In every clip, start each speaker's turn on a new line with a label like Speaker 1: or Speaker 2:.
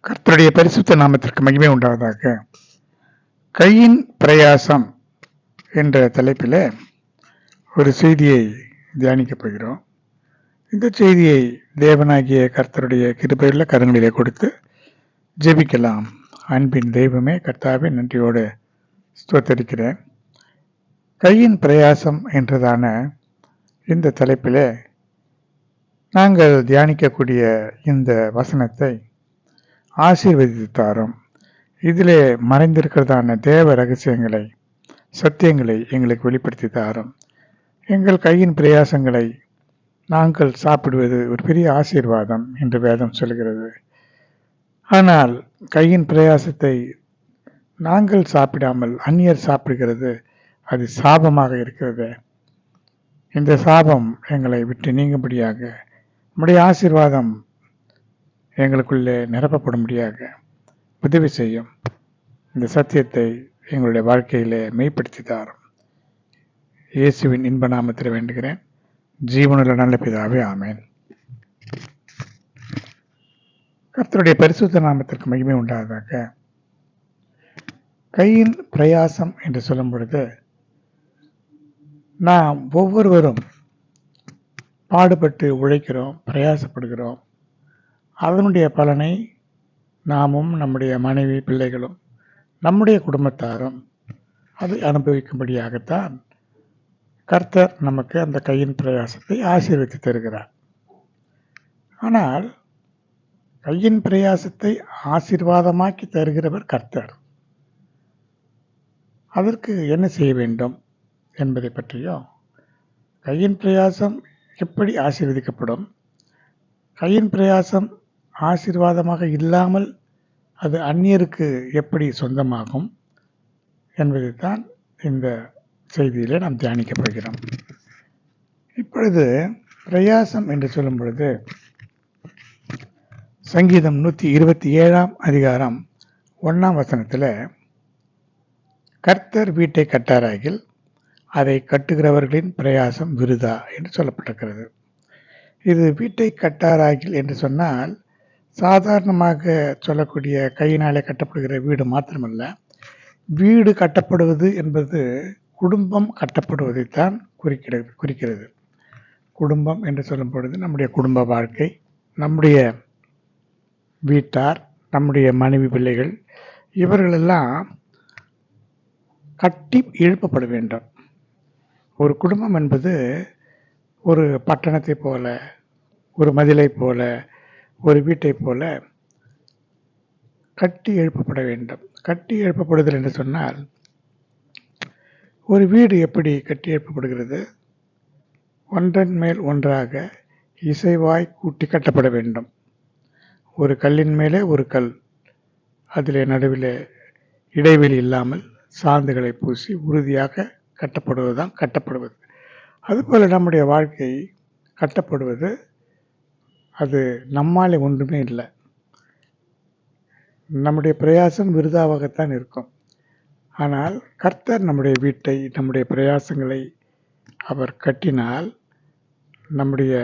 Speaker 1: கர்த்தருடைய பரிசுத்த நாமத்திற்கு மகிமை உண்டாவதாக. கையின் பிரயாசம் என்ற தலைப்பில் ஒரு செய்தியை தியானிக்கப் போகிறோம். இந்த செய்தியை தேவனாகிய கர்த்தருடைய கிருபையுள்ள கரங்களிலே கொடுத்து ஜெபிக்கலாம். அன்பின் தெய்வமே, கர்த்தாவே, நன்றியோடு ஸ்தோத்தரிக்கிறேன். கையின் பிரயாசம் என்றதான இந்த தலைப்பில் நாங்கள் தியானிக்கக்கூடிய இந்த வசனத்தை ஆசீர்வதித்து தாரும். இதிலே மறைந்திருக்கிறதான தேவ ரகசியங்களை, சத்தியங்களை எங்களுக்கு வெளிப்படுத்தி தாரும். எங்கள் கையின் பிரயாசங்களை நாங்கள் சாப்பிடுவது ஒரு பெரிய ஆசீர்வாதம் என்று வேதம் சொல்கிறது. ஆனால் கையின் பிரயாசத்தை நாங்கள் சாப்பிடாமல் அந்நியர் சாப்பிடுகிறது அது சாபமாக இருக்கிறது. இந்த சாபம் எங்களை விட்டு நீங்கும்படியாக, நம்முடைய ஆசீர்வாதம் எங்களுக்குள்ளே நிரப்பப்படும்படியாக உதவி செய்யும். இந்த சத்தியத்தை எங்களுடைய வாழ்க்கையிலே மெய்ப்படுத்தி தாரும். இயேசுவின் இன்ப நாமத்தில் வேண்டுகிறேன், ஜீவனுள்ள நல்ல பிதாவே, ஆமேன். கர்த்தருடைய பரிசுத்த நாமத்திற்கு மகிமை உண்டாவதாக. கையின் பிரயாசம் என்று சொல்லும் பொழுது நாம் ஒவ்வொருவரும் பாடுபட்டு உழைக்கிறோம், பிரயாசப்படுகிறோம். அதனுடைய பலனை நாமும், நம்முடைய மனைவி, பிள்ளைகளும், நம்முடைய குடும்பத்தாரும் அதை அனுபவிக்கும்படியாகத்தான் கர்த்தர் நமக்கு அந்த கையின் பிரயாசத்தை ஆசீர்வதித்து தருகிறார். ஆனால் கையின் பிரயாசத்தை ஆசீர்வாதமாக்கி தருகிறவர் கர்த்தர். அதற்கு என்ன செய்ய வேண்டும் என்பதை பற்றியும், கையின் பிரயாசம் எப்படி ஆசீர்வதிக்கப்படும், கையின் பிரயாசம் ஆசீர்வாதமாக இல்லாமல் அது அந்நியருக்கு எப்படி சொந்தமாகும் என்பதைத்தான் இந்த செய்தியிலே நாம் தியானிக்கப் போகிறோம். இப்பொழுது பிரயாசம் என்று சொல்லும் பொழுது சங்கீதம் 127 அதிகாரம் 1 கர்த்தர் வீட்டை கட்டாராகில் அதை கட்டுகிறவர்களின் பிரயாசம் விருதா என்று சொல்லப்பட்டிருக்கிறது. இது வீட்டை கட்டாராகில் என்று சொன்னால் சாதாரணமாக சொல்லக்கூடிய கையினாலே கட்டப்படுகிற வீடு மாத்திரமல்ல, வீடு கட்டப்படுவது என்பது குடும்பம் கட்டப்படுவதைத்தான் குறிக்கிறது. குடும்பம் என்று சொல்லும் பொழுது நம்முடைய குடும்ப வாழ்க்கை, நம்முடைய வீட்டார், நம்முடைய மனைவி, பிள்ளைகள், இவர்களெல்லாம் கட்டி எழுப்பப்பட வேண்டும். ஒரு குடும்பம் என்பது ஒரு பட்டணத்தை போல, ஒரு மதிலை போல, ஒரு வீட்டை போல கட்டி எழுப்பப்பட வேண்டும். கட்டி எழுப்பப்படுதல் என்று சொன்னால், ஒரு வீடு எப்படி கட்டி எழுப்பப்படுகிறது? ஒன்றன் மேல் ஒன்றாக இசைவாய் கூட்டி கட்டப்பட வேண்டும். ஒரு கல்லின் மேலே ஒரு கல், அதிலே நடுவில் இடைவெளி இல்லாமல் சாந்துகளை பூசி உறுதியாக கட்டப்படுவதுதான் கட்டப்படுவது. அதுபோல நம்முடைய வாழ்க்கை கட்டப்படுவது அது நம்மாலே ஒன்றுமே இல்லை. நம்முடைய பிரயாசம் விருதாவாகத்தான் இருக்கும். ஆனால் கர்த்தர் நம்முடைய வீட்டை, நம்முடைய பிரயாசங்களை அவர் கட்டினால் நம்முடைய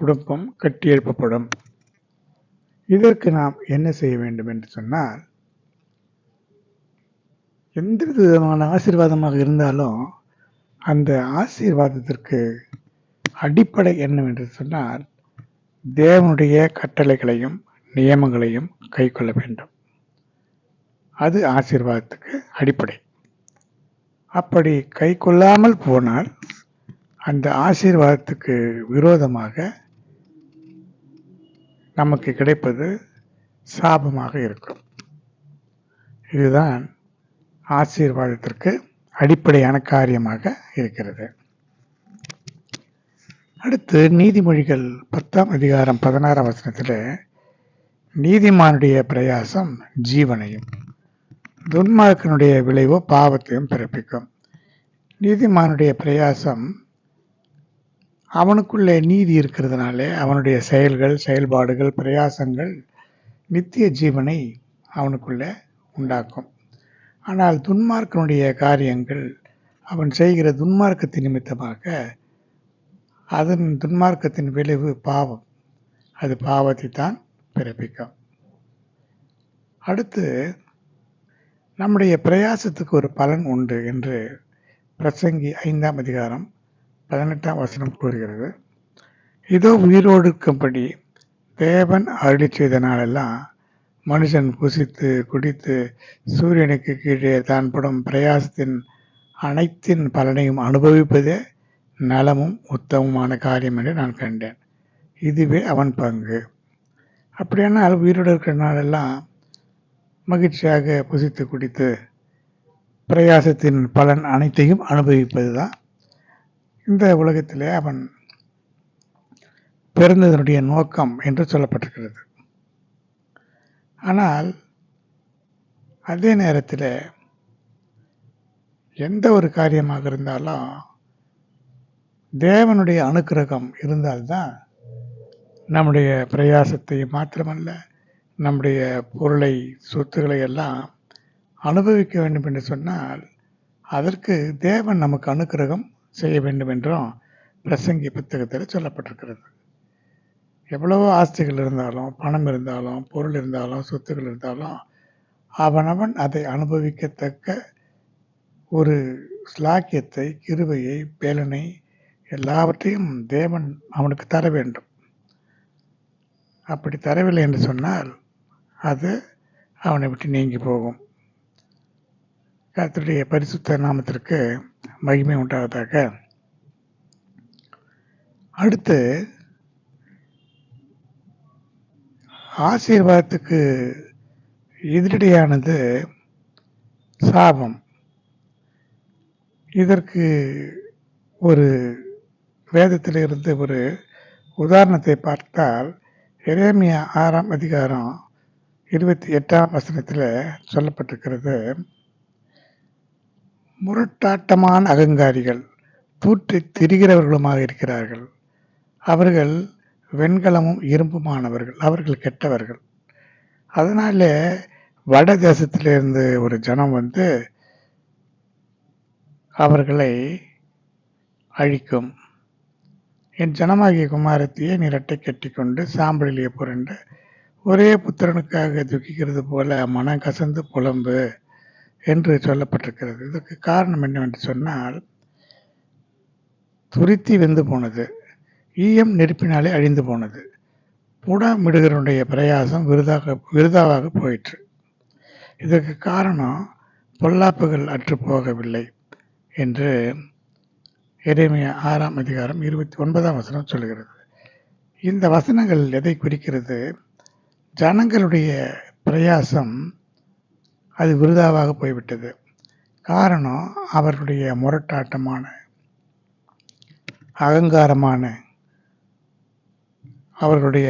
Speaker 1: குடும்பம் கட்டி எழுப்பப்படும். இதற்கு நாம் என்ன செய்ய வேண்டும் என்று சொன்னால், எந்த விதமான ஆசீர்வாதமாக இருந்தாலும் அந்த ஆசீர்வாதத்திற்கு அடிப்படை என்னவென்று சொன்னால், தேவனுடைய கட்டளைகளையும் நியமங்களையும் கை கொள்ள வேண்டும். அது ஆசீர்வாதத்துக்கு அடிப்படை. அப்படி கை கொள்ளாமல் போனால் அந்த ஆசீர்வாதத்துக்கு விரோதமாக நமக்கு கிடைப்பது சாபமாக இருக்கும். இதுதான் ஆசீர்வாதத்திற்கு அடிப்படையான காரியமாக இருக்கிறது. அடுத்து நீதிமொழிகள் 10 அதிகாரம் 16 நீதிமானுடைய பிரயாசம் ஜீவனையும், துன்மார்க்கனுடைய விளைவோ பாவத்தையும் பிறப்பிக்கும். நீதிமானுடைய பிரயாசம், அவனுக்குள்ளே நீதி இருக்கிறதுனாலே அவனுடைய செயல்கள், செயல்பாடுகள், பிரயாசங்கள் நித்திய ஜீவனை அவனுக்குள்ளே உண்டாக்கும். ஆனால் துன்மார்க்கனுடைய காரியங்கள், அவன் செய்கிற துன்மார்க்கத்தின் நிமித்தமாக அதன் துன்மார்க்கத்தின் விளைவு பாவம். அது பாவத்தை தான் பிறப்பிக்கும். அடுத்து நம்முடைய பிரயாசத்துக்கு ஒரு பலன் உண்டு என்று பிரசங்கி 5ஆம் அதிகாரம் 18ஆம் வசனம் கூறுகிறது. இதோ உயிரோடு இருக்கும்படி தேவன் அருளிச் செய்த நாளெல்லாம் மனுஷன் புசித்து குடித்து சூரியனுக்கு கீழே தான் படும் பிரயாசத்தின் அனைத்தின் பலனையும் அனுபவிப்பதே நலமும் உத்தமமான காரியம் என்று நான் கண்டேன். இதுவே அவன் பங்கு. அப்படியானால் உயிரோடு இருக்கிற நாளெல்லாம் மகிழ்ச்சியாக புசித்து குடித்து பிரயாசத்தின் பலன் அனைத்தையும் அனுபவிப்பது தான் இந்த உலகத்திலே அவன் பிறந்ததனுடைய நோக்கம் என்று சொல்லப்பட்டிருக்கிறது. ஆனால் அதே நேரத்தில் எந்த ஒரு காரியமாக இருந்தாலும் தேவனுடைய அனுக்கிரகம் இருந்தால்தான் நம்முடைய பிரயாசத்தை மாத்திரமல்ல, நம்முடைய பொருளை சொத்துக்களை எல்லாம் அனுபவிக்க வேண்டும் என்று சொன்னால் அதற்கு தேவன் நமக்கு அனுக்கிரகம் செய்ய வேண்டும் என்றும் பிரசங்கி புத்தகத்தில் சொல்லப்பட்டிருக்கிறது. எவ்வளவோ ஆஸ்திகள் இருந்தாலும், பணம் இருந்தாலும், பொருள் இருந்தாலும், சொத்துக்கள் இருந்தாலும் அவனவன் அதை அனுபவிக்கத்தக்க ஒரு ஸ்லாக்கியத்தை, கிருபையை, பேலனை எல்லாவற்றையும் தேவன் அவனுக்கு தர வேண்டும். அப்படி தரவில்லை என்று சொன்னால் அது அவனை விட்டு நீங்கி போகும். கர்த்தருடைய பரிசுத்த நாமத்திற்கு மகிமை உண்டாவதாக. அடுத்து ஆசீர்வாதத்துக்கு எதிரடையானது சாபம். இதற்கு ஒரு வேதத்திலிருந்து ஒரு உதாரணத்தை பார்த்தால் எரேமியா 6ஆம் அதிகாரம் 28ஆம் வசனத்தில் சொல்லப்பட்டிருக்கிறது. முரட்டாட்டமான அகங்காரிகள் தூற்றி திரிகிறவர்களுமாக இருக்கிறார்கள். அவர்கள் வெண்கலமும் இரும்புமானவர்கள். அவர்கள் கெட்டவர்கள். அதனால வட தேசத்திலிருந்து ஒரு ஜனம் வந்து அவர்களை அழிக்கும். என் ஜனமாகிய குமாரத்தியை நீ இரட்டை கட்டி கொண்டு சாம்பலிலே புரண்டு ஒரே புத்திரனுக்காக துக்கிக்கிறது போல மனம் கசந்து புலம்பு என்று சொல்லப்பட்டிருக்கிறது. இதுக்கு காரணம் என்னவென்று சொன்னால், துருத்தி வெந்து போனது, ஈயம் நெருப்பினாலே அழிந்து போனது, புடமிடுகிறனுடைய பிரயாசம் விருதாவாக போயிற்று. இதற்கு காரணம் பொல்லாப்புகள் அற்று போகவில்லை என்று எரேமியா 6ஆம் அதிகாரம் 29ஆம் வசனம் சொல்கிறது. இந்த வசனங்கள் எதை குறிக்கிறது? ஜனங்களுடைய பிரயாசம் அது விருதாவாக போய்விட்டது. காரணம் அவர்களுடைய முரட்டாட்டமான அகங்காரமான அவர்களுடைய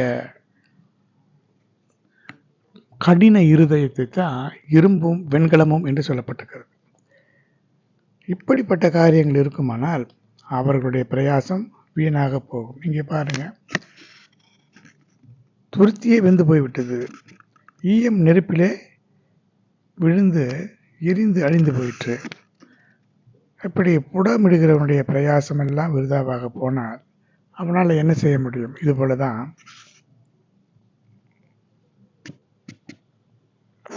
Speaker 1: கடின இருதயத்தை தான் இரும்பும் வெண்கலமும் என்று சொல்லப்பட்டிருக்கிறது. இப்படிப்பட்ட காரியங்கள் இருக்குமானால் அவர்களுடைய பிரயாசம் வீணாக போகும். இங்கே பாருங்க, துருத்தியே வெந்து போய்விட்டது, ஈயம் நெருப்பிலே விழுந்து எரிந்து அழிந்து போயிற்று. இப்படி புடமிடுகிறவனுடைய பிரயாசம் எல்லாம் விருதாவாக போனால் அவனால் என்ன செய்ய முடியும்? இது போலதான்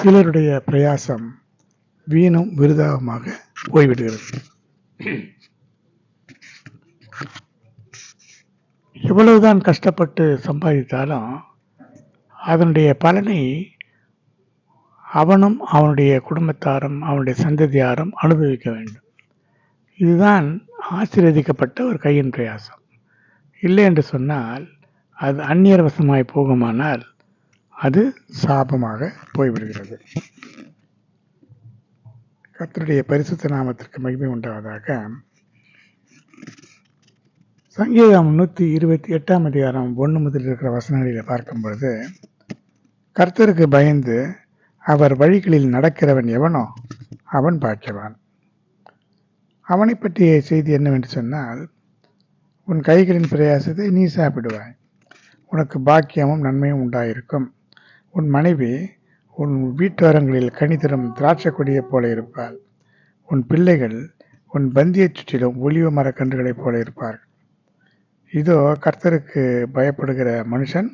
Speaker 1: சிலருடைய பிரயாசம் வீணும் விருதாவமாக போய்விடுகிறது. எவ்வளவுதான் கஷ்டப்பட்டு சம்பாதித்தாலும் அதனுடைய பலனை அவனும் அவனுடைய குடும்பத்தாரும் அவனுடைய சந்ததியாரும் அனுபவிக்க வேண்டும். இதுதான் ஆசீர்வதிக்கப்பட்ட ஒரு கையின் பிரயாசம். இல்லை என்று சொன்னால் அது அந்நியர் வசமாய் போகுமானால் அது சாபமாக போய்விடுகிறது. கர்த்தருடைய பரிசுத்த நாமத்திற்கு மகிமை உண்டாவதாக. சங்கீதம் 128ஆம் அதிகாரம் 1 முதல் இருக்கிற வசனங்களில் பார்க்கும்பொழுது, கர்த்தருக்கு பயந்து அவர் வழிகளில் நடக்கிறவன் எவனோ அவன் பாக்கியவான். அவனை பற்றிய செய்தி என்னவென்று சொன்னால், உன் கைகளின் பிரயாசத்தை நீ சாப்பிடுவாய், உனக்கு பாக்கியமும் நன்மையும் உண்டாயிருக்கும். உன் மனைவி உன் வீட்டோரங்களில் கனி தரும் திராட்சை கொடியைப் போல இருப்பாள். உன் பிள்ளைகள் உன் பந்தியைச் சுற்றிலும் ஒலிவ மரக்கன்றுகளைப் போல இருப்பார்கள். இதோ கர்த்தருக்கு பயப்படுகிற மனுஷன்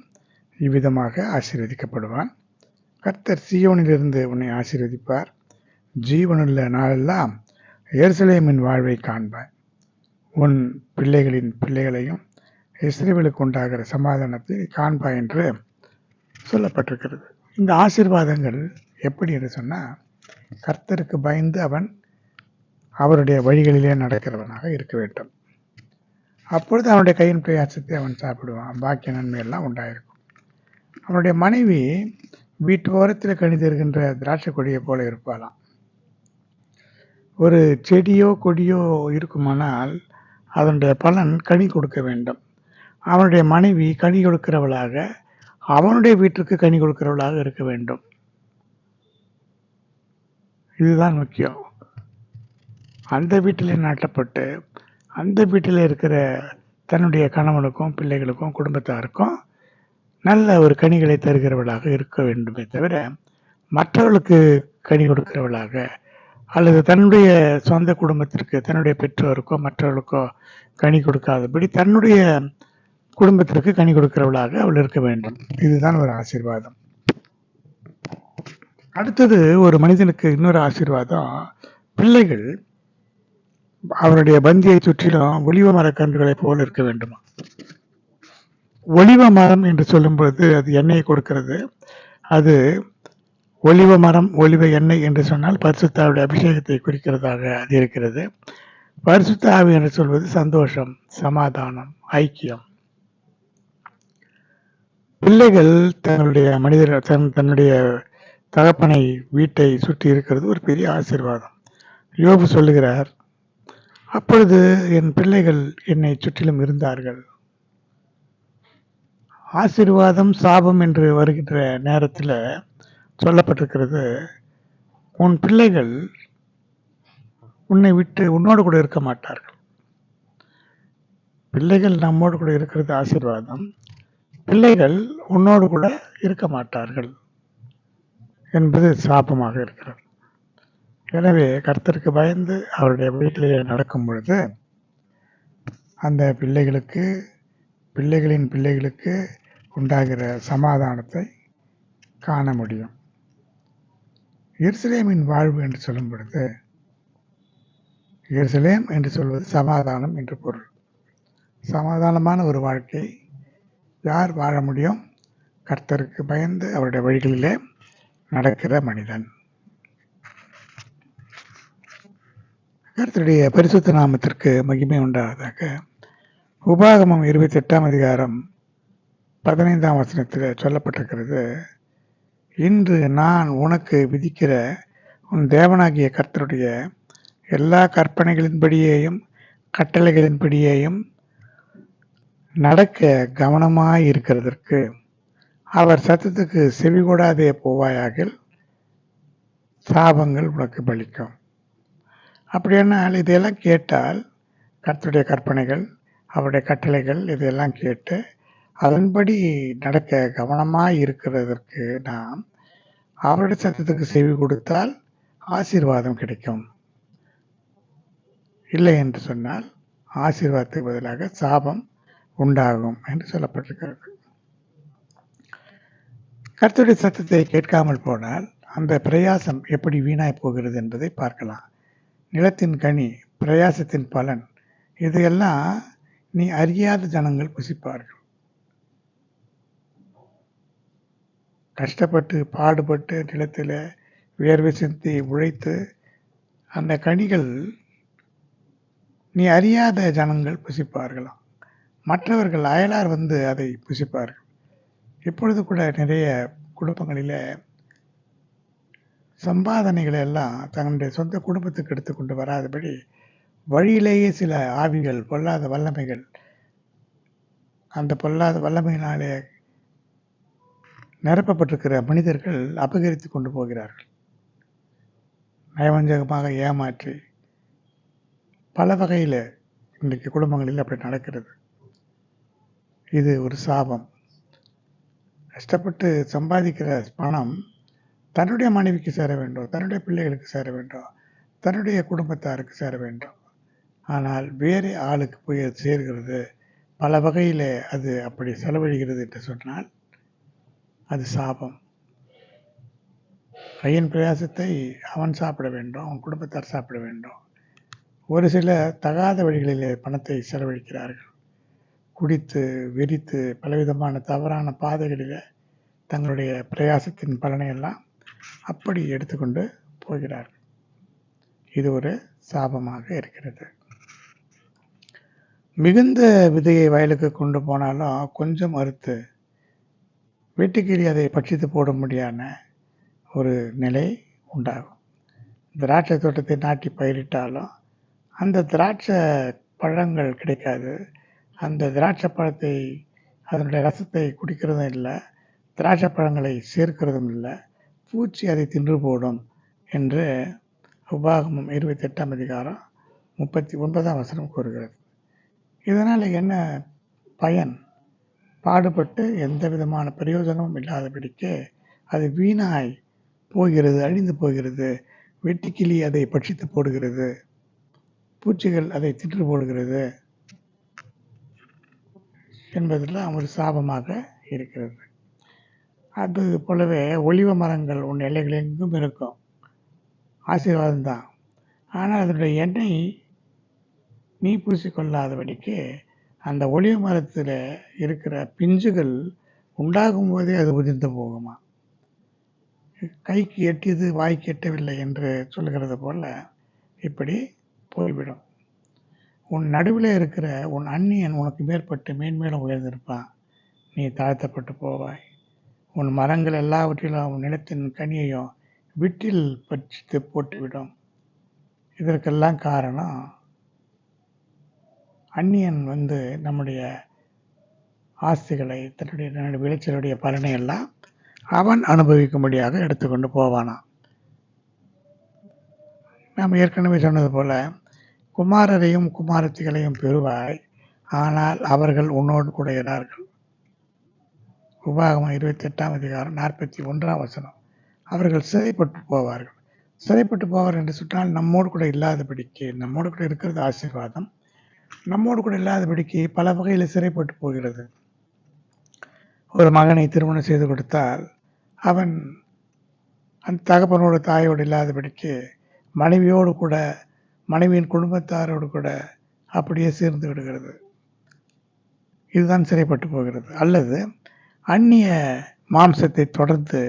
Speaker 1: இவ்விதமாக ஆசீர்வதிக்கப்படுவான். கர்த்தர் சீயோனிலிருந்து உன்னை ஆசீர்வதிப்பார். ஜீவனுள்ள நாளெல்லாம் எருசலேமின் வாழ்வை காண்பாய். உன் பிள்ளைகளின் பிள்ளைகளையும் இஸ்ரவேலுக்கு உண்டாகிற சமாதானத்தை காண்பாய் என்று சொல்லப்பட்டிருக்கிறது. இந்த ஆசீர்வாதங்கள் எப்படி என்று சொன்னால், கர்த்தருக்கு பயந்து அவன் அவருடைய வழிகளிலே நடக்கிறவனாக இருக்க வேண்டும். அப்பொழுது அவனுடைய கையின் பிரயாசத்தை அவன் சாப்பிடுவான். பாக்கிய நன்மையெல்லாம் உண்டாயிருக்கும். அவனுடைய மனைவி வீட்டு ஓரத்தில் கனி தருகின்ற திராட்சை கொடியை போல இருப்பாளாம். ஒரு செடியோ கொடியோ இருக்குமானால் அதனுடைய பலன் கனி கொடுக்க வேண்டும். அவனுடைய மனைவி கனி கொடுக்கிறவளாக, அவனுடைய வீட்டுக்கு கனி கொடுக்கிறவளாக இருக்க வேண்டும். இதுதான் முக்கியம். அந்த வீட்டிலே நாட்டப்பட்டு அந்த வீட்டில் இருக்கிற தன்னுடைய கணவனுக்கும் பிள்ளைகளுக்கும் குடும்பத்தாருக்கும் நல்ல ஒரு கனிகளை தருகிறவளாக இருக்க வேண்டுமே தவிர, மற்றவர்களுக்கு கனி கொடுக்கிறவளாக அல்லது தன்னுடைய சொந்த குடும்பத்திற்கு, தன்னுடைய பெற்றோருக்கோ மற்றவர்களுக்கோ கனி கொடுக்காதபடி தன்னுடைய குடும்பத்திற்கு கனி கொடுக்கிறவளாக அவள் இருக்க வேண்டும். இதுதான் ஒரு ஆசீர்வாதம். அடுத்தது, ஒரு மனிதனுக்கு இன்னொரு ஆசீர்வாதம், பிள்ளைகள் அவருடைய பந்தியை சுற்றிலும் ஒலிவ மரக்கன்றுகளை போல இருக்க வேண்டுமா. ஒலிவ மரம் என்று சொல்லும்போது அது எண்ணெயை கொடுக்கிறது. அது ஒலிவ மரம், ஒலிவ எண்ணெய் என்று சொன்னால் பரிசுத்த ஆவியுடைய அபிஷேகத்தை குறிக்கிறதாக அது இருக்கிறது. பரிசுத்த ஆவி என்று சொல்வது சந்தோஷம், சமாதானம், ஐக்கியம். பிள்ளைகள் தன்னுடைய தகப்பனை, வீட்டை சுற்றி இருக்கிறது ஒரு பெரிய ஆசீர்வாதம். யோபு சொல்லுகிறார், அப்பொழுது என் பிள்ளைகள் என்னை சுற்றிலும் இருந்தார்கள். ஆசீர்வாதம் சாபம் என்று வருகின்ற நேரத்தில் சொல்லப்பட்டிருக்கிறது, உன் பிள்ளைகள் உன்னை விட்டு உன்னோடு கூட இருக்க மாட்டார்கள். பிள்ளைகள் நம்மோடு கூட இருக்கிறது ஆசீர்வாதம், பிள்ளைகள் உன்னோடு கூட இருக்க மாட்டார்கள் என்பது சாபமாக இருக்கிறது. எனவே கர்த்தருக்கு பயந்து அவருடைய வீட்டிலே நடக்கும் பொழுது அந்த பிள்ளைகளின் பிள்ளைகளுக்கு உண்டாகிற சமாதானத்தை காண முடியும். எருசலேமின் வாழ்வு என்று சொல்லும் பொழுது, எருசலேம் என்று சொல்வது சமாதானம் என்று பொருள். சமாதானமான ஒரு வாழ்க்கை யார் வாழ முடியும்? கர்த்தருக்கு பயந்து அவருடைய வழிகளிலே நடக்கிற மனிதன். கர்த்தருடைய பரிசுத்த நாமத்திற்கு மகிமை உண்டாவதாக. உபாகமம் 28ஆம் அதிகாரம் 15ஆம் வசனத்தில் சொல்லப்பட்டிருக்கிறது, இன்று நான் உனக்கு விதிக்கிற உன் தேவனாகிய கர்த்தருடைய எல்லா கற்பனைகளின்படியேயும் கட்டளைகளின்படியேயும் நடக்க கவனமாயிருக்கிறதற்கு அவர் சத்தத்துக்கு செவிகூடாதே போவாயாகில் சாபங்கள் உனக்கு பலிக்கும். அப்படியானால் இதையெல்லாம் கேட்டால், கர்த்தருடைய கற்பனைகள், அவருடைய கட்டளைகள், இதையெல்லாம் கேட்டு அதன்படி நடக்க கவனமாக இருக்கிறதற்கு நாம் அவருடைய சத்தத்துக்கு செவி கொடுத்தால் ஆசீர்வாதம் கிடைக்கும். இல்லை என்று சொன்னால் ஆசீர்வாதத்துக்கு பதிலாக சாபம் உண்டாகும் என்று சொல்லப்பட்டிருக்கிறது. கர்த்தருடைய சத்தத்தை கேட்காமல் போனால் அந்த பிரயாசம் எப்படி வீணாய் போகிறது என்பதை பார்க்கலாம். நிலத்தின் கனி, பிரயாசத்தின் பலன், இதையெல்லாம் நீ அறியாத ஜனங்கள் புசிப்பார்கள். கஷ்டப்பட்டு பாடுபட்டு நிலத்தில் வியர்வை சிந்தி உழைத்து அந்த கனிகள் நீ அறியாத ஜனங்கள் புசிப்பார்களாம். மற்றவர்கள் அயலார் வந்து அதை புசிப்பார்கள். இப்பொழுது கூட நிறைய குடும்பங்களில் சம்பாதனைகளை எல்லாம் தங்களுடைய சொந்த குடும்பத்துக்கு எடுத்துக்கொண்டு வராதபடி வழியிலேயே சில ஆவிகள், பொல்லாத வல்லமைகள், அந்த பொல்லாத வல்லமையினாலே நிரப்பப்பட்டிருக்கிற மனிதர்கள் அபகரித்து கொண்டு போகிறார்கள். நயவஞ்சகமாக ஏமாற்றி பல வகையில் இன்றைக்கு குடும்பங்களில் அப்படி நடக்கிறது. இது ஒரு சாபம். கஷ்டப்பட்டு சம்பாதிக்கிற பணம் தன்னுடைய மனைவிக்கு சேர வேண்டும், தன்னுடைய பிள்ளைகளுக்கு சேர வேண்டும், தன்னுடைய குடும்பத்தாருக்கு சேர வேண்டும். ஆனால் வேறு ஆளுக்கு போய் அது சேர்கிறது, பல வகையில் அது அப்படி செலவழிகிறது என்று சொன்னால் அது சாபம். பையன் பிரயாசத்தை அவன் சாப்பிட வேண்டும், அவன் குடும்பத்தார் சாப்பிட வேண்டும். ஒரு சில தகாத வழிகளிலே பணத்தை செலவழிக்கிறார்கள். குடித்து வெறித்து பலவிதமான தவறான பாதைகளில் தங்களுடைய பிரயாசத்தின் பலனை எல்லாம் அப்படி எடுத்துக்கொண்டு போகிறார்கள். இது ஒரு சாபமாக இருக்கிறது. மிகுந்த விதையை வயலுக்கு கொண்டு போனாலும் கொஞ்சம் அறுத்து வெட்டுக்கிளி அதை பட்சித்து போட முடியாத ஒரு நிலை உண்டாகும். திராட்சை தோட்டத்தை நாட்டி பயிரிட்டாலும் அந்த திராட்சை பழங்கள் கிடைக்காது. அந்த திராட்சை பழத்தை அதனுடைய ரசத்தை குடிக்கிறதும் இல்லை, திராட்சை பழங்களை சேர்க்கிறதும் இல்லை, பூச்சி அதை தின்று போடும் என்று உபாகமம் 28ஆம் அதிகாரம் 39ஆம் வசனம் கூறுகிறது. இதனால் என்ன பயன்? பாடுபட்டு எந்த விதமான பிரயோஜனமும் இல்லாதபடிக்கு அது வீணாய் போகிறது, அழிந்து போகிறது. வெட்டுக்கிளி அதை பட்சித்து போடுகிறது, பூச்சிகள் அதை தின்று போடுகிறது என்பதெல்லாம் ஒரு சாபமாக இருக்கிறது. அது போலவே ஒலிவ மரங்கள் உன் எல்லைகளெங்கும் இருக்கும், ஆசீர்வாதம்தான். ஆனால் அதனுடைய எண்ணெய் நீ பூசிக்கொள்ளாதபடிக்கு அந்த ஒலிவ மரத்தில் இருக்கிற பிஞ்சுகள் உண்டாகும் போதே அது உதிர்ந்து போகுமா. கைக்கு எட்டியது வாய்க்கு எட்டவில்லை என்று சொல்கிறது போல இப்படி போய்விடும். உன் நடுவில் இருக்கிற உன் அந்நியன் உனக்கு மேற்பட்டு மேன்மேலும் உயர்ந்திருப்பான், நீ தாழ்த்தப்பட்டு போவாய். உன் மரங்கள் எல்லாவற்றிலும் உன் நிலத்தின் கனியையும் வீட்டில் பட்சித்து போட்டுவிடும். இதற்கெல்லாம் காரணம் அந்நியன் நம்முடைய ஆஸ்திகளை, தன்னுடைய விளைச்சலுடைய பலனை எல்லாம் அவன் அனுபவிக்கும்படியாக எடுத்துக்கொண்டு போவானாம். நாம் ஏற்கனவே சொன்னது போல குமாரரையும் குமாரத்திகளையும் பெறுவாய், ஆனால் அவர்கள் உன்னோடு கூட இறார்கள். உபாகமம் 28ஆம் அதிகாரம் 41ஆம் வசனம். அவர்கள் சிறைப்பட்டு போவார்கள். சிறைப்பட்டு போவார் என்று சொன்னால் நம்மோடு கூட இல்லாதபடிக்கு, நம்மோடு கூட இருக்கிறது ஆசீர்வாதம், நம்மோடு கூட இல்லாதபடிக்கு பல வகையில் சிறைப்பட்டு போகிறது. ஒரு மகனை திருமணம் செய்து கொடுத்தால் அவன் அந்த தகப்பனோடு தாயோடு இல்லாதபடிக்கு மனைவியோடு கூட, மனைவியின் குடும்பத்தாரோடு கூட அப்படியே சேர்ந்து விடுகிறது. இதுதான் சிறைப்பட்டு போகிறது. அல்லது அந்நிய மாம்சத்தை தொடர்ந்து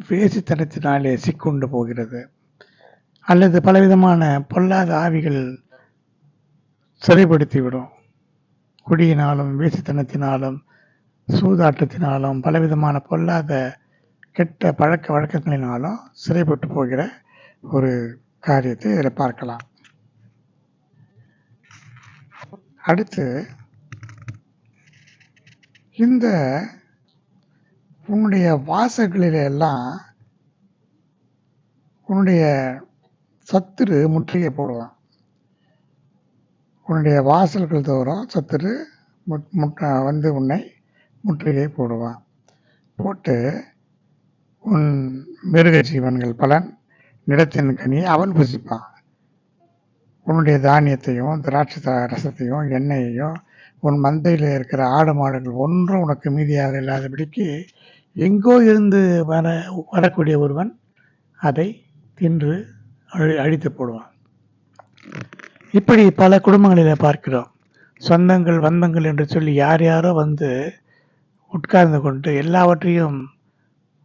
Speaker 1: வேசித்தனத்தினாலே சிக்கொண்டு போகிறது. அல்லது பலவிதமான பொல்லாத ஆவிகள் சிறைப்படுத்திவிடும். குடியினாலும் வேசித்தனத்தினாலும் சூதாட்டத்தினாலும் பலவிதமான பொல்லாத கெட்ட பழக்க வழக்கங்களினாலும் சிறைப்பட்டு போகிற ஒரு காரியத்தை இதில் பார்க்கலாம். அடுத்து இந்த உன்னுடைய வாசல்களிலெல்லாம் உன்னுடைய சத்துரு முற்றுகை போடுவான். உன்னுடைய வாசல்கள் தோறும் சத்துரு உன்னை முற்றுகை போடுவான். போட்டு உன் மிருக ஜீவன்கள் பலன், நிலத்தின் கனியை அவன் புசிப்பான். உன்னுடைய தானியத்தையும் திராட்சை ரசத்தையும் எண்ணெயையும் உன் மந்தையில் இருக்கிற ஆடு மாடுகள் ஒன்றும் உனக்கு மீதியாக இல்லாதபடிக்கு எங்கோ இருந்து வரக்கூடிய ஒருவன் அதை தின்று அழித்து போடுவான். இப்படி பல குடும்பங்களில் பார்க்கிறோம். சொந்தங்கள் பந்தங்கள் என்று சொல்லி யார் யாரோ உட்கார்ந்து கொண்டு எல்லாவற்றையும்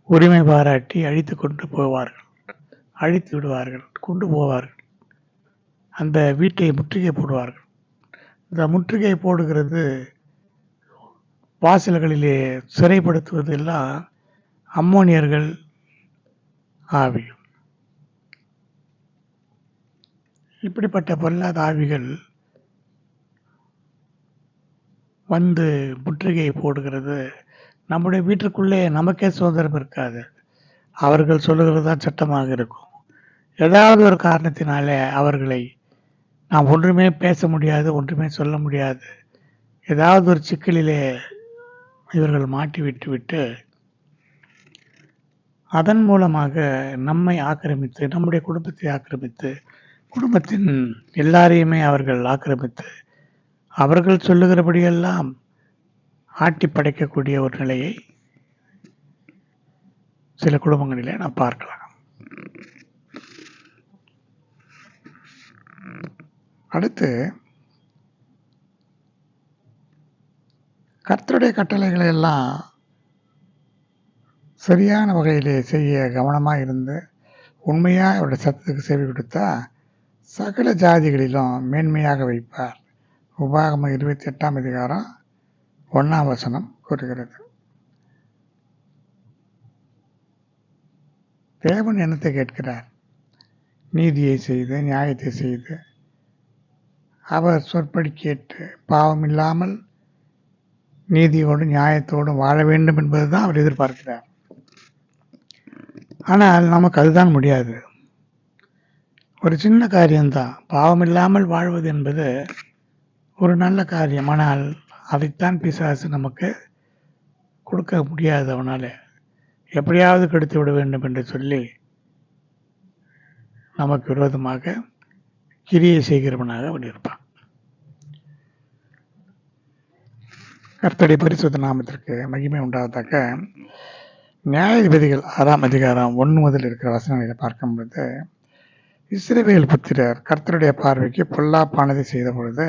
Speaker 1: உரிமை பாராட்டி அழித்து கொண்டு போவார்கள், அழித்து விடுவார்கள், கொண்டு போவார்கள். அந்த வீட்டை முற்றுகை போடுவார்கள். இந்த முற்றுகை போடுகிறது, வாசல்களிலே சிறைப்படுத்துவது எல்லாம் அம்மோனியர்கள் ஆவி. இப்படிப்பட்ட பொல்லாத ஆவிகள் முற்றுகை போடுகிறது. நம்முடைய வீட்டுக்குள்ளே நமக்கே சுதந்திரம் இருக்காது. அவர்கள் சொல்லுகிறது தான் சட்டமாக இருக்கும். ஏதாவது ஒரு காரணத்தினாலே அவர்களை நாம் ஒன்றுமே பேச முடியாது, ஒன்றுமே சொல்ல முடியாது. ஏதாவது ஒரு சிக்கலிலே இவர்கள் மாட்டி விட்டு அதன் மூலமாக நம்மை ஆக்கிரமித்து, நம்முடைய குடும்பத்தை ஆக்கிரமித்து, குடும்பத்தின் எல்லாரையுமே அவர்கள் ஆக்கிரமித்து அவர்கள் சொல்லுகிறபடியெல்லாம் ஆட்டி படைக்கக்கூடிய ஒரு நிலையை சில குடும்பங்களிலே நாம் பார்க்கலாம். அடுத்து கர்த்தருடைய கட்டளைகளை எல்லாம் சரியான வகையிலே செய்ய கவனமாக இருந்து உண்மையாக அவருடைய சத்தத்துக்கு செவி கொடுத்தா சகல ஜாதிகளிலும் மேன்மையாக வைப்பார். உபாகமம் 28ஆம் அதிகாரம் 1ஆம் வசனம் கூறுகிறது. தேவன் என்னத்தை கேட்கிறார்? நீதியை செய்து நியாயத்தை செய்து அவர் சொற்படி கேட்டு பாவம் இல்லாமல் நீதியோடும் நியாயத்தோடும் வாழ வேண்டும் என்பதுதான் அவர் எதிர்பார்க்கிறார். ஆனால் நமக்கு அதுதான் முடியாது. ஒரு சின்ன காரியம்தான். பாவம் இல்லாமல் வாழ்வது என்பது ஒரு நல்ல காரியம். ஆனால் அதைத்தான் பிசாசு நமக்கு கொடுக்க முடியாது. அவனால் எப்படியாவது கெடுத்து விட வேண்டும் என்று சொல்லி நமக்கு விரோதமாக கிரியை செய்கிறவனாக அவன் இருப்பான். கர்த்தருடைய பரிசுத்த நாமத்திற்கு மகிமை உண்டாவதாக. நியாயாதிபதிகள் 6ஆம் அதிகாரம் 1 முதல் இருக்கிற வசனங்களை பார்க்கும்பொழுது, இஸ்ரவேல் புத்திரர் கர்த்தருடைய பார்வைக்கு பொல்லாப்பானதை செய்த பொழுது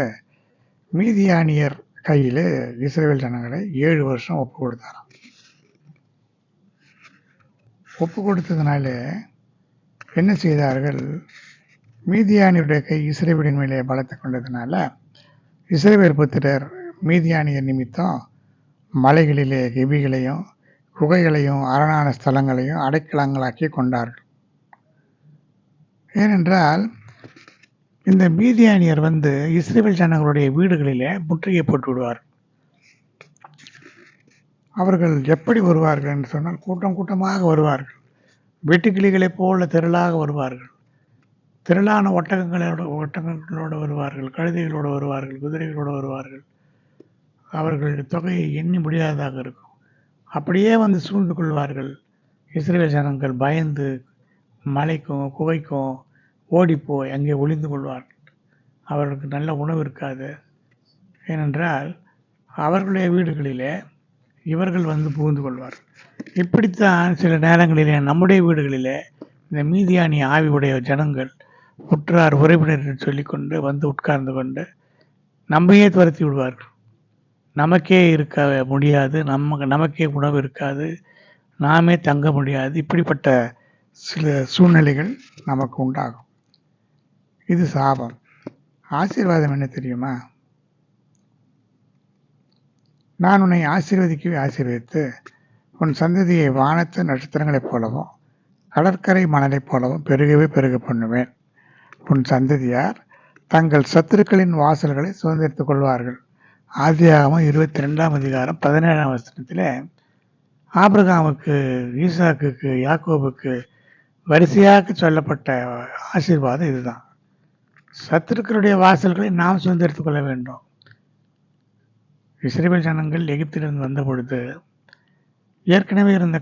Speaker 1: மீதியானியர் கையிலே இஸ்ரவேல் ஜனங்களை 7 வருஷம் ஒப்பு கொடுத்தாராம். ஒப்பு கொடுத்ததுனால என்ன செய்தார்கள்? மீதியானியருடைய கை இஸ்ரவேலின் மேலே பலத்தை கொண்டதுனால இஸ்ரவேல் புத்திரர் மீதியானியர் நிமித்தம் மலைகளிலே கெபிகளையும் குகைகளையும் அரணான ஸ்தலங்களையும் அடைக்கலங்களாக்கி கொண்டார்கள். ஏனென்றால் இந்த மீதியானியர் இஸ்ரவேல் ஜனங்களுடைய வீடுகளிலே முற்றுகை போட்டு விடுவார். அவர்கள் எப்படி வருவார்கள் என்று சொன்னால் கூட்டம் கூட்டமாக வருவார்கள். வெட்டுக்கிளிகளைப் போல திரளாக வருவார்கள். திரளான ஒட்டகங்களோடு வருவார்கள், கழுதைகளோடு வருவார்கள், குதிரைகளோடு வருவார்கள். அவர்கள் தொகையை எண்ணி முடியாததாக இருக்கும். அப்படியே சூழ்ந்து கொள்வார்கள். இஸ்ரவேல் ஜனங்கள் பயந்து மலைக்கும் குகைக்கும் ஓடிப்போய் அங்கே ஒளிந்து கொள்வார்கள். அவர்களுக்கு நல்ல உணவு இருக்காது. ஏனென்றால் அவர்களுடைய வீடுகளிலே இவர்கள் புகுந்து கொள்வார்கள். இப்படித்தான் சில நேரங்களிலே நம்முடைய வீடுகளிலே இந்த மீதியானி ஆவி உடைய ஜனங்கள் உற்றார் உறவினர் என்று சொல்லிக்கொண்டு உட்கார்ந்து கொண்டு நம்மையே துரத்தி விடுவார்கள். நமக்கே இருக்க முடியாது, நமக்கே உணவு இருக்காது, நாமே தங்க முடியாது. இப்படிப்பட்ட சில சூழ்நிலைகள் நமக்கு உண்டாகும். இது சாபம். ஆசீர்வாதம் என்ன தெரியுமா? நான் உன்னை ஆசீர்வதிக்கவே ஆசீர்வதித்து உன் சந்ததியை வானத்து நட்சத்திரங்களைப் போலவும் கடற்கரை மணலைப் போலவும் பெருகவே பெருக பண்ணுவேன். உன் சந்ததியார் தங்கள் சத்துருக்களின் வாசல்களை சுதந்திரித்துக் கொள்வார்கள். ஆதியாகமம் 22ஆம் அதிகாரம் 17ஆம் வசனத்தில் ஆபிரகாமுக்கு, ஈசாக்குக்கு, யாக்கோபுக்கு வரிசையாக சொல்லப்பட்ட ஆசீர்வாதம் இதுதான். சத்துருக்களுடைய வாசல்களை நாம் சுதந்திரித்துக் கொள்ள வேண்டும். இஸ்ரவேல் ஜனங்கள் எகிப்திலிருந்து வந்த பொழுது ஏற்கனவே இருந்த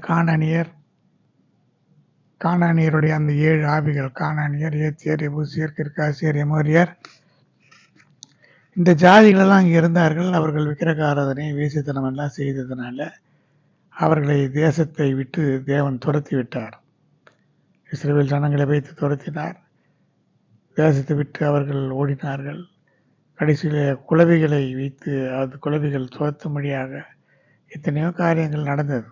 Speaker 1: கானானியருடைய அந்த 7 ஆவிகள், கானானியர், ஏத்தியர், எபூசியர், கிர்காசியர், எமோரியர், இந்த ஜாதிகளெல்லாம் அங்கே இருந்தார்கள். அவர்கள் விக்கிரக ஆராதனை, வேசித்தனம் எல்லாம் செய்ததுனால அவர்களை தேசத்தை விட்டு தேவன் துரத்தி விட்டார். இஸ்ரவேல் ஜனங்களை வைத்து துரத்தினார். தேசத்தை விட்டு அவர்கள் ஓடினார்கள். கடைசியில் குளவிகளை வைத்து அது குளவிகள் துரத்தும்படியாக எத்தனையோ காரியங்கள் நடந்தது.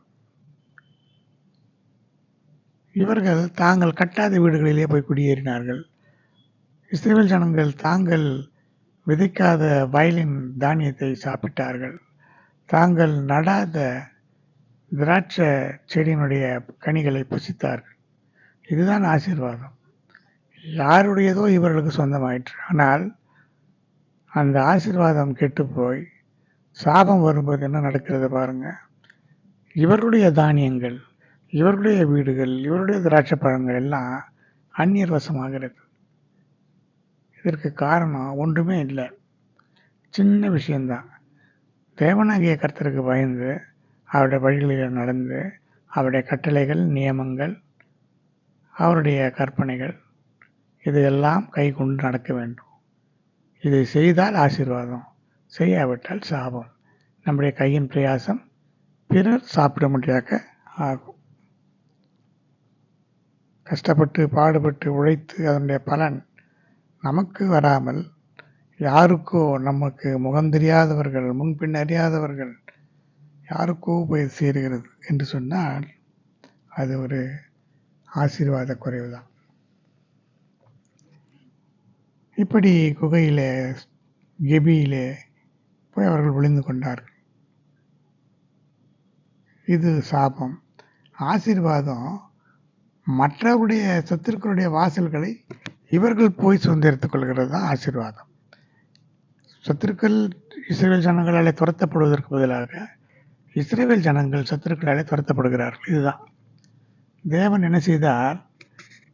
Speaker 1: இவர்கள் தாங்கள் கட்டாத வீடுகளிலே போய் குடியேறினார்கள். இஸ்ரவேல் ஜனங்கள் தாங்கள் விதைக்காத வயலின் தானியத்தை சாப்பிட்டார்கள். தாங்கள் நடாத திராட்சை செடியினுடைய கனிகளை புசித்தார்கள். இதுதான் ஆசீர்வாதம். யாருடையதோ இவர்களுக்கு சொந்தமாயிற்று. ஆனால் அந்த ஆசீர்வாதம் கெட்டு போய் சாபம் வரும்போது என்ன நடக்கிறது பாருங்க. இவர்களுடைய தானியங்கள், இவர்களுடைய வீடுகள், இவருடைய திராட்சை பழங்கள் எல்லாம் அந்நியர் வசமாகிறது. இதற்கு காரணம் ஒன்றுமே இல்லை, சின்ன விஷயந்தான். தேவனாகிய கர்த்தருக்கு பயந்து அவருடைய வழிகளில் நடந்து அவருடைய கட்டளைகள், நியமங்கள், அவருடைய கற்பனைகள் இதையெல்லாம் கை கொண்டு நடக்க வேண்டும். இதை செய்தால் ஆசீர்வாதம், செய்யாவிட்டால் சாபம். நம்முடைய கையின் பிரயாசம் பிறர் சாப்பிட முடியாத ஆகும். கஷ்டப்பட்டு பாடுபட்டு உழைத்து அதனுடைய பலன் நமக்கு வராமல் யாருக்கோ, நமக்கு முகம் தெரியாதவர்கள், முன்பின் அறியாதவர்கள் யாருக்கோ போய் சேருகிறது என்று சொன்னால் அது ஒரு ஆசீர்வாத குறைவுதான். இப்படி குகையிலே, கெபியிலே போய் அவர்கள் ஒளிந்து கொண்டார்கள். இது சாபம். ஆசீர்வாதம் மற்றவருடைய சத்துருக்களுடைய வாசல்களை இவர்கள் போய் சுதந்திரித்துக் கொள்கிறது தான் ஆசீர்வாதம். சத்துருக்கள் இஸ்ரவேல் ஜனங்களாலே துரத்தப்படுவதற்கு பதிலாக இஸ்ரவேல் ஜனங்கள் சத்துருக்களாலே துரத்தப்படுகிறார்கள். இதுதான் தேவன் என்ன செய்தார்?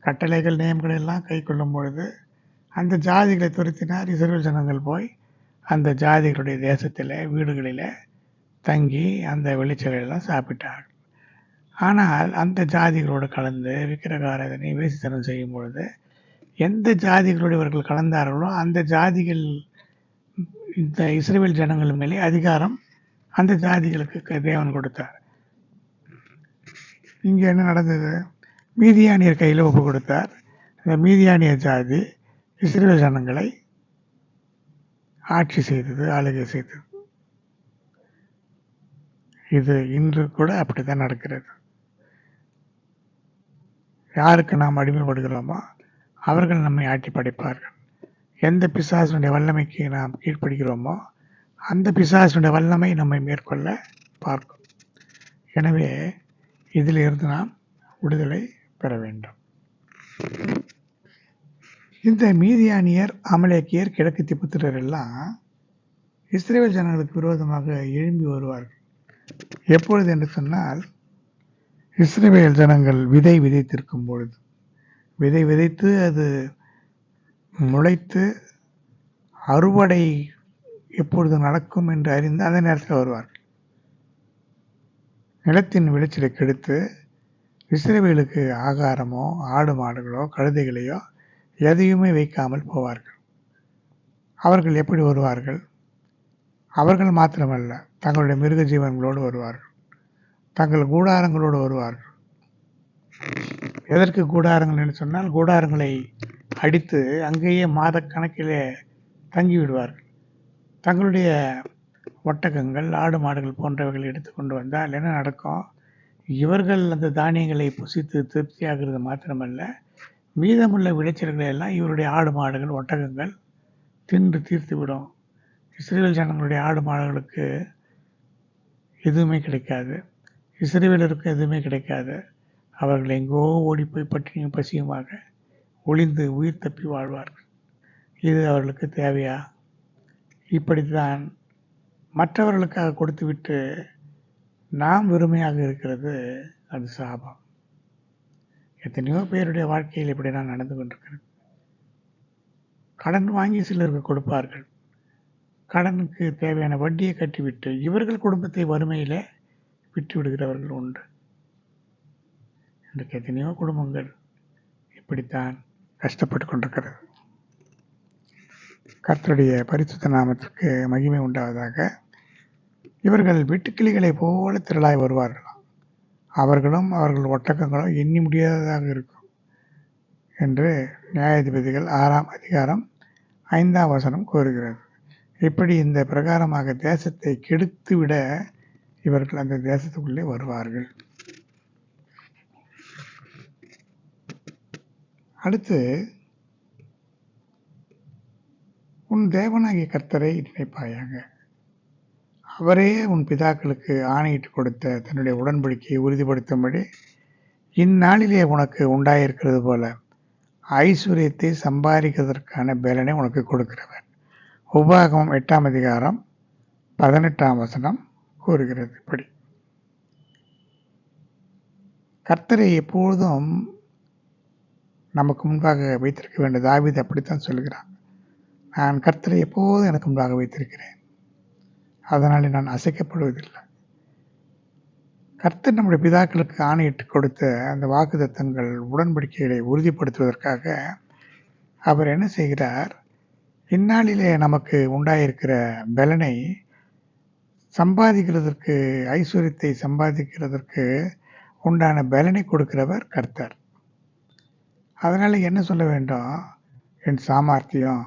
Speaker 1: கட்டளைகள் நியமங்கள் எல்லாம் கை கொள்ளும் பொழுது அந்த ஜாதிகளை துரத்தினார். இஸ்ரவேல் ஜனங்கள் போய் அந்த ஜாதிகளுடைய தேசத்தில் வீடுகளில் தங்கி அந்த விளைச்சலெல்லாம் சாப்பிட்டார்கள். ஆனால் அந்த ஜாதிகளோடு கலந்து விக்கிரகாராதனை வேசித்தனம் செய்யும் பொழுது எந்த ஜாதிகளோடு இவர்கள் கலந்தார்களோ அந்த ஜாதிகள் இந்த இஸ்ரவேல் ஜனங்கள் மேலே அதிகாரம் அந்த ஜாதிகளுக்கு தேவன் கொடுத்தார். இங்கே என்ன நடந்தது? மீதியானியர் கையில் ஒப்பு கொடுத்தார். இந்த மீதியானிய ஜாதி இஸ்ரவேல் ஜனங்களை ஆட்சி செய்தது, ஆளுகை செய்தது. இது இன்று கூட அப்படித்தான் நடக்கிறது. யாருக்கு நாம் அடிமைப்படுகிறோமோ அவர்கள் நம்மை ஆட்டி படைப்பார்கள். எந்த பிசாசனுடைய வல்லமைக்கு நாம் கீழ்ப்படுகிறோமோ அந்த பிசாசனுடைய வல்லமை நம்மை மேற்கொள்ள பார்க்கும். எனவே இதில் இருந்து நாம் விடுதலை பெற வேண்டும். இந்த மீதியானியர், அமலேக்கியர், கிழக்கு திப்புத்திரர் எல்லாம் இஸ்ரவேல் ஜனங்களுக்கு விரோதமாக எழும்பி வருவார்கள். எப்பொழுது என்று சொன்னால், இஸ்ரவேல் ஜனங்கள் விதை விதைத்திருக்கும் பொழுது, விதை விதைத்து அது முளைத்து அறுவடை எப்பொழுது நடக்கும் என்று அறிந்து அந்த நேரத்தில் வருவார்கள். நிலத்தின் விளைச்சலை கெடுத்து இஸ்ரவேலுக்கு ஆகாரமோ ஆடு மாடுகளோ கழுதைகளையோ எதையுமே வைக்காமல் போவார்கள். அவர்கள் எப்படி வருவார்கள்? அவர்கள் மாத்திரமல்ல, தங்களுடைய மிருக ஜீவன்களோடு வருவார்கள், தங்கள் கூடாரங்களோடு வருவார்கள். எதற்கு கூடாரங்கள் என்று சொன்னால், கூடாரங்களை அடித்து அங்கேயே மாத கணக்கிலே தங்கிவிடுவார்கள். தங்களுடைய ஒட்டகங்கள் ஆடு மாடுகள் போன்றவைகளை எடுத்து கொண்டு வந்தால் என்ன நடக்கும்? இவர்கள் அந்த தானியங்களை புசித்து திருப்தியாகிறது மாத்திரமல்ல, மீதமுள்ள விளைச்சல்களை எல்லாம் இவருடைய ஆடு மாடுகள் ஒட்டகங்கள் தின்று தீர்த்துவிடும். இஸ்ரவேல் ஜனங்களுடைய ஆடு மாடுகளுக்கு எதுவுமே கிடைக்காது, இஸ்ரவேலருக்கு எதுவுமே கிடைக்காது. அவர்கள் எங்கோ ஓடிப்போய் பட்டினியும் பசியுமாக ஒளிந்து உயிர் தப்பி வாழ்வார்கள். இது அவர்களுக்கு தேவையா? இப்படித்தான் மற்றவர்களுக்காக கொடுத்துவிட்டு நாம் வெறுமையாக இருக்கிறது அது சாபம். எத்தனையோ பேருடைய வாழ்க்கையில் இப்படி நான் நடந்து கொண்டிருக்கிறேன். கடன் வாங்கி சிலருக்கு கொடுப்பார்கள். கடனுக்கு தேவையான வட்டியை கட்டிவிட்டு இவர்கள் குடும்பத்தை வறுமையில விட்டு விடுகிறவர்கள் உண்டு. இன்றைக்கு எத்தனையோ குடும்பங்கள் இப்படித்தான் கஷ்டப்பட்டு கொண்டிருக்கிறது. கர்த்தருடைய பரிசுத்த நாமத்திற்கு மகிமை உண்டாவதாக. இவர்கள் வெட்டுக்கிளிகளை போல திரளாய் வருவார்களாம். அவர்களும் அவர்கள் ஒட்டகங்களும் எண்ணி முடியாததாக இருக்கும் என்று நியாயாதிபதிகள் 6ஆம் அதிகாரம் 5ஆம் வசனம் கூறுகிறது. இப்படி இந்த பிரகாரமாக தேசத்தை கெடுத்து விட இவர்கள் அந்த தேசத்துக்குள்ளே வருவார்கள். அடுத்து, உன் தேவனாகிய கர்த்தரை நினைப்பாயாக. அவரே உன் பிதாக்களுக்கு ஆணையிட்டு கொடுத்த தன்னுடைய உடன்படிக்கையை உறுதிப்படுத்தும்படி இந்நாளிலே உனக்கு உண்டாயிருக்கிறது போல ஐஸ்வர்யத்தை சம்பாதிக்கிறதற்கான பலனை உனக்கு கொடுக்கிறவர். உபாகமம் 8ஆம் அதிகாரம் 18ஆம் வசனம் கூறுகிறது. இப்படி கர்த்தரை எப்பொழுதும் நமக்கு முன்பாக வைத்திருக்க வேண்டும். தாவீது அப்படித்தான் சொல்கிறான். நான் கர்த்தரை எப்போதும் எனக்கு முன்பாக வைத்திருக்கிறேன், அதனாலே நான் அசைக்கப்படுவதில்லை. கர்த்தர் நம்முடைய பிதாக்களுக்கு ஆணையிட்டு கொடுத்த அந்த வாக்குத்தத்தங்கள் உடன்படிக்கைகளை உறுதிப்படுத்துவதற்காக அவர் என்ன செய்கிறார்? இந்நாளிலே நமக்கு உண்டாயிருக்கிற பலனை சம்பாதிக்கிறதற்கு, ஐஸ்வர்யத்தை சம்பாதிக்கிறதற்கு உண்டான பலனை கொடுக்கிறவர் கர்த்தர். அதனால் என்ன சொல்ல வேண்டும்? என் சாமர்த்தியம்,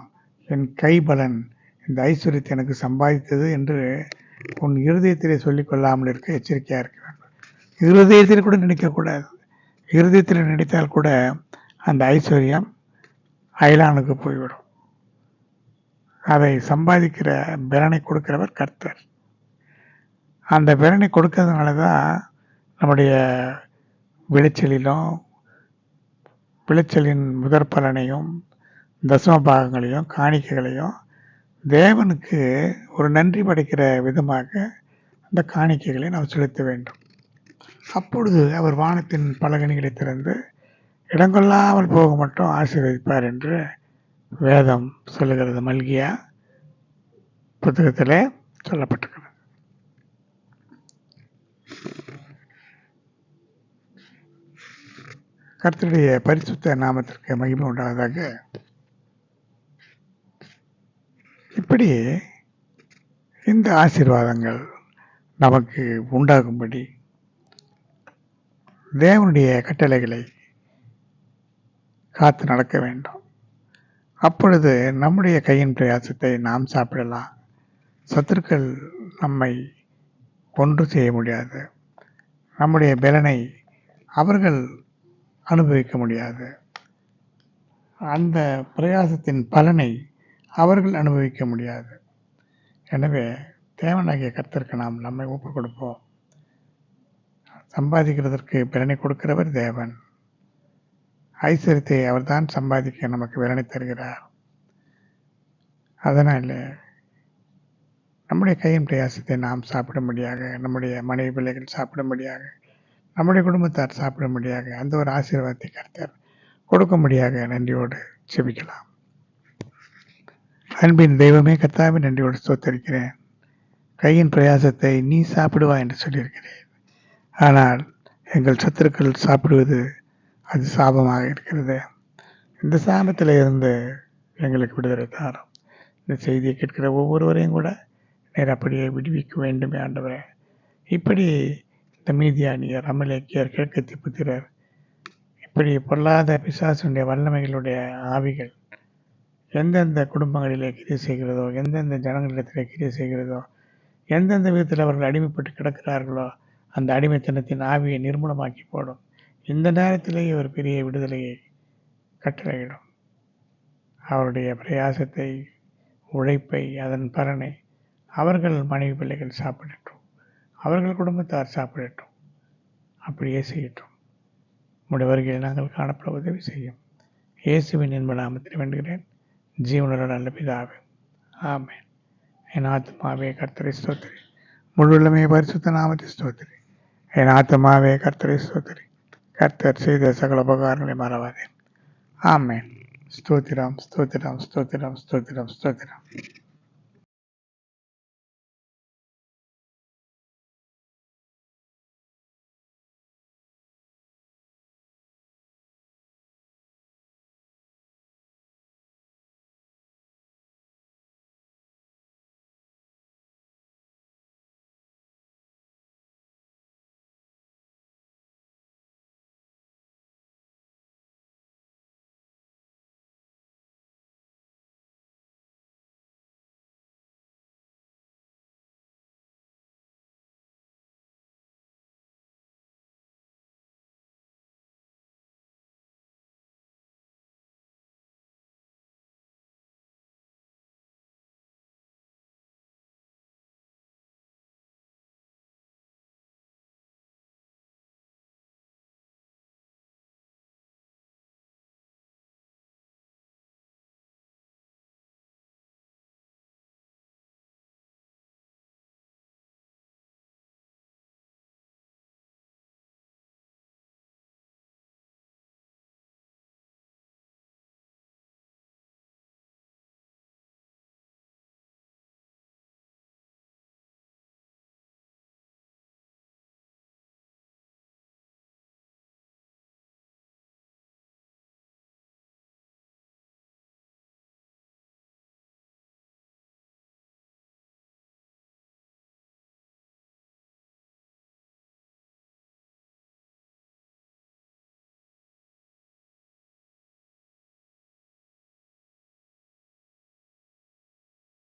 Speaker 1: என் கைபலன் இந்த ஐஸ்வர்யத்தை எனக்கு சம்பாதித்தது என்று உன் இருதயத்திலே சொல்லிக் கொள்ளாமல் இருக்க எச்சரிக்கையாக இருக்க வேண்டும். இருதயத்தில் கூட நினைக்கக்கூடாது. இருதயத்தில் நினைத்தால் கூட அந்த ஐஸ்வர்யம் அயலானுக்கு போய்விடும். அதை சம்பாதிக்கிற பலனை கொடுக்கிறவர் கர்த்தர். அந்த பலனை கொடுக்கறதுனால தான் நம்முடைய விளைச்சலின் முதற் பலனையும் தசம பாகங்களையும் காணிக்கைகளையும் தேவனுக்கு ஒரு நன்றி படைக்கிற விதமாக அந்த காணிக்கைகளை நாம் செலுத்த வேண்டும். அப்பொழுது அவர் வானத்தின் பலகணிகளை திறந்து இடங்கொள்ளாமல் போக மட்டும் ஆசீர்வதிப்பார் என்று வேதம் சொல்லுகிறது. மல்கியா புத்தகத்திலே சொல்லப்பட்டிருக்கிறது. கர்த்தருடைய பரிசுத்த நாமத்திற்கு மகிமை உண்டாவதாக. இப்படி இந்த ஆசீர்வாதங்கள் நமக்கு உண்டாகும்படி தேவனுடைய கட்டளைகளை காத்து நடக்க வேண்டும். அப்பொழுது நம்முடைய கையின் பிரயாசத்தை நாம் சாப்பிடலாம். சத்துருக்கள் நம்மை ஒன்று செய்ய முடியாது. நம்முடைய பலனை அவர்கள் அனுபவிக்க முடியாது. அந்த பிரயாசத்தின் பலனை அவர்கள் அனுபவிக்க முடியாது. எனவே தேவனாகிய கர்த்தருக்கு நாம் நம்மை ஒப்புக் கொடுப்போம். சம்பாதிக்கிறதற்கு பலனை கொடுக்கிறவர் தேவன். ஐஸ்வர்யத்தை அவர்தான் சம்பாதிக்க நமக்கு பலனை தருகிறார். அதனால் நம்முடைய கையின் பிரயாசத்தை நாம் சாப்பிடும்படியாக, நம்முடைய மனைவி பிள்ளைகள் சாப்பிடும்படியாக, நம்முடைய குடும்பத்தார் சாப்பிடும்படியாக அந்த ஒரு ஆசீர்வாதத்தை கர்த்தர் கொடுக்கும்படியாக நன்றியோடு செபிக்கலாம். அன்பின் தெய்வமே கர்த்தாவே, நன்றியோடு ஸ்தோத்தரிக்கிறேன். கையின் பிரயாசத்தை நீ சாப்பிடுவா என்று சொல்லியிருக்கிறேன். ஆனால் எங்கள் சத்துருக்கள் சாப்பிடுவது அது சாபமாக இருக்கிறது. இந்த சாபத்தில் இருந்து எங்களுக்கு விடுதலை தாரும். இந்த செய்தியை கேட்கிற ஒவ்வொருவரையும் கூட நேர் அப்படியே விடுவிக்க வேண்டுமே ஆண்டவரே. இப்படி இந்த மீதியானியர், அமலேக்கியர், கிழக்கத்தி புத்திரர், இப்படி பொல்லாத பிசாசுடைய வல்லமைகளுடைய ஆவிகள் எந்தெந்த குடும்பங்களிலே கிரியை செய்கிறதோ, எந்தெந்த ஜனங்களிடத்திலே கிரியை செய்கிறதோ, எந்தெந்த விதத்தில் அவர்கள் அடிமைப்பட்டு கிடக்கிறார்களோ அந்த அடிமைத்தனத்தின் ஆவியை நிர்மூலமாக்கி போடும். இந்த நேரத்திலேயே ஒரு பெரிய விடுதலையை கட்டளையிடும். அவருடைய பிரயாசத்தை, உழைப்பை, அதன் பலனை அவர்கள் மனைவி பிள்ளைகள் சாப்பிடட்டும், அவர்கள் குடும்பத்தார் சாப்பிடட்டும். அப்படியே செய்யட்டும். உடைய வருகையில் நாங்கள் காணப்பட உதவி செய்யும். இயேசுவின் இன்ப நாமத்தில் வேண்டுகிறேன், ஜீவனுள்ள நல்ல பிதாவே, ஆமென். என் ஆத்மாவே கர்த்தரை ஸ்தோத்திரி, முழுவதுமே பரிசுத்த நாமத்தை ஸ்தோத்திரி. என் ஆத்மாவே கர்த்தரை ஸ்தோத்திரி, கர்த்தர் செய்த சகல உபகாரங்களை மறவாதே. ஆமென். ஸ்தோத்திரம், ஸ்தோத்திரம், ஸ்தோத்திரம், ஸ்தோத்திரம், ஸ்தோத்திரம்.